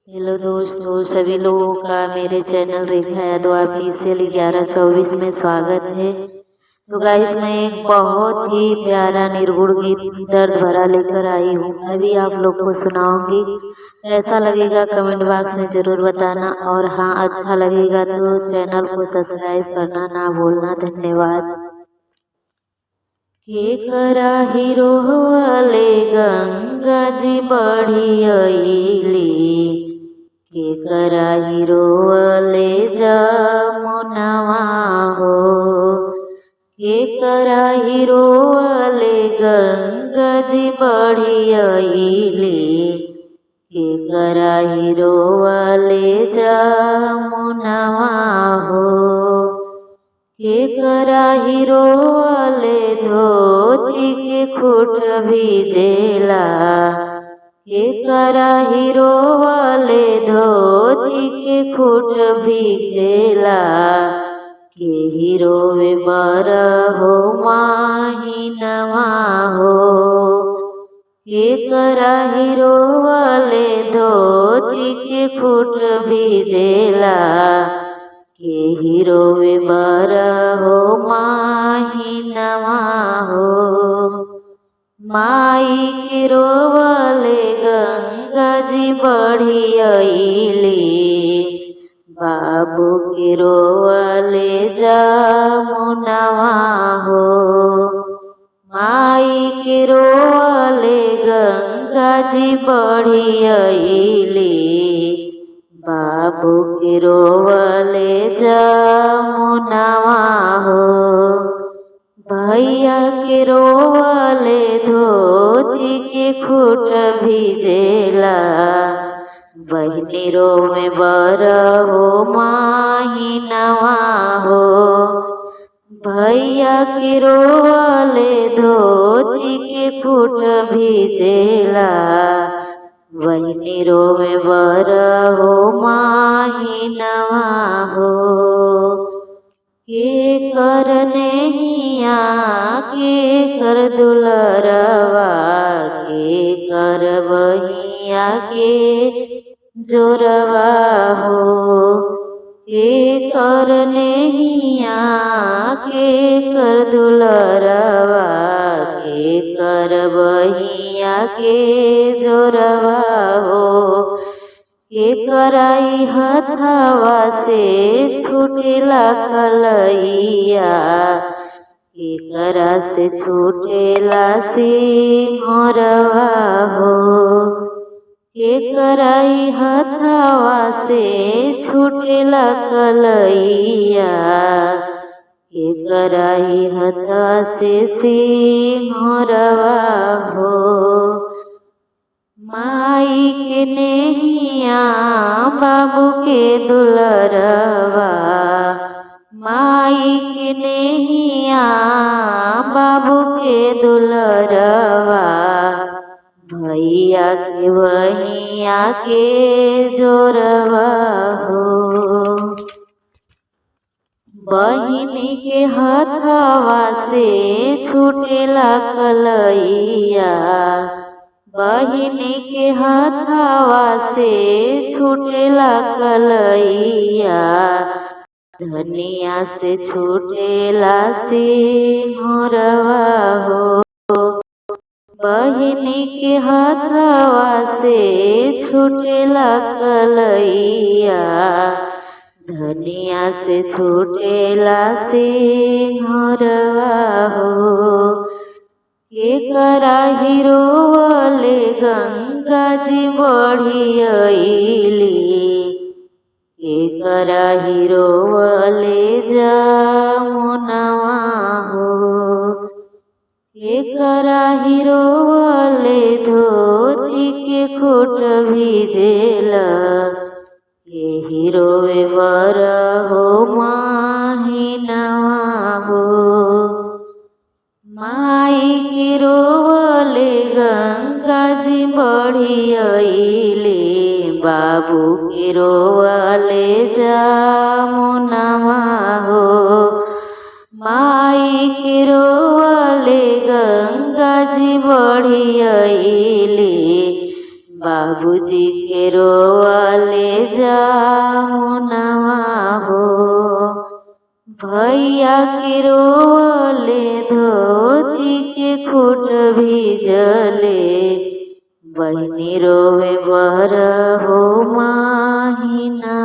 Hello दोस्तों, सभी लोगों का मेरे चैनल रेखा यादव ऑफिशियल 1124 में स्वागत है। तो गाइस, मैं एक बहुत ही प्यारा निर्गुण गीत दर्द भरा लेकर आई हूँ। अभी आप लोग को सुनाऊंगी। कैसा लगेगा कमेंट बॉक्स में जरूर बताना, और हाँ, अच्छा लगेगा तो चैनल को सब्सक्राइब करना ना भूलना। धन्यवाद। के करा हीरो वाले गंगा जी बढ़ी अइली, के करा हीरो वाले जमुनवा हो, के करा हीरो वाले गंगा जी बढ़ी अइली, के करा हीरो वाले जमुनवा हो, के करा हीरो वाले धोती के खूट भिजेला, के करा हीरो वाले धोती के खूट भिजेला, के हीरो वे बरा हो माहिनवा हो, के करा हीरो वाले धोती के खूट भिजेला, के हीरो वे बरा हो माहिनवा हो। माई के रोवले गंगा जी बढ़ी अइली, बाबू के रोवले जमुनवा हो, माई के रोवले गंगा जी बढ़ी अइली, बाबू के रोवले जमुनवा हो, भैया के रोवले धोती के खूट भिजेला, बहनी रोवे बरा हो माहिनवा हो, भैया के रोवले धोती के खूट भिजेला, बहनी रोवे बरा हो माहिनवा हो, के कर नैया के कर दुलरवा, के कर बहिया के जोरवा हो, के कर नैया के कर दुलरवा, के कर बहिया के जोरवा हो, के कराई हथवा से छूटेला कलैया, के करा से छूटेला सिंहरवा हो, के कराई हथवा से छूटेला कलैया, के कराई हथवा से सिंहरवा हो, माई के नेहिया बाबू के दुलरवा, माई के नेहिया बाबू के दुलरवा, भैया के बहिया के जोरवा हो, बहिनी के हथवा से छूटेला कलैया, बहिनी के हथवा से छूटेला कलैया, धनिया से छूटेला सिंहरवा हो, बहिनी के हथवा से छूटेला कलैया, धनिया से छूटेला सिंहरवा हो, के करा हीरो वाले गंगा जी बढ़ी अइली, के करा हीरो वाले जमुनवा हो, के करा हीरो वाले धोती के खूट भिजेला, के हीरो वे बरा हो माहिनवा हो, माई के रोवले गंगा जी बढ़ी अइली, बाबू के रोवले जमुनवा हो, माई के रोवले गंगा जी बढ़ी अइली, बाबूजी के रोवले जामुनवा हो, भैया के रोवले धोती के खूट भीजले, बहिनी रोवे बर हो माहिना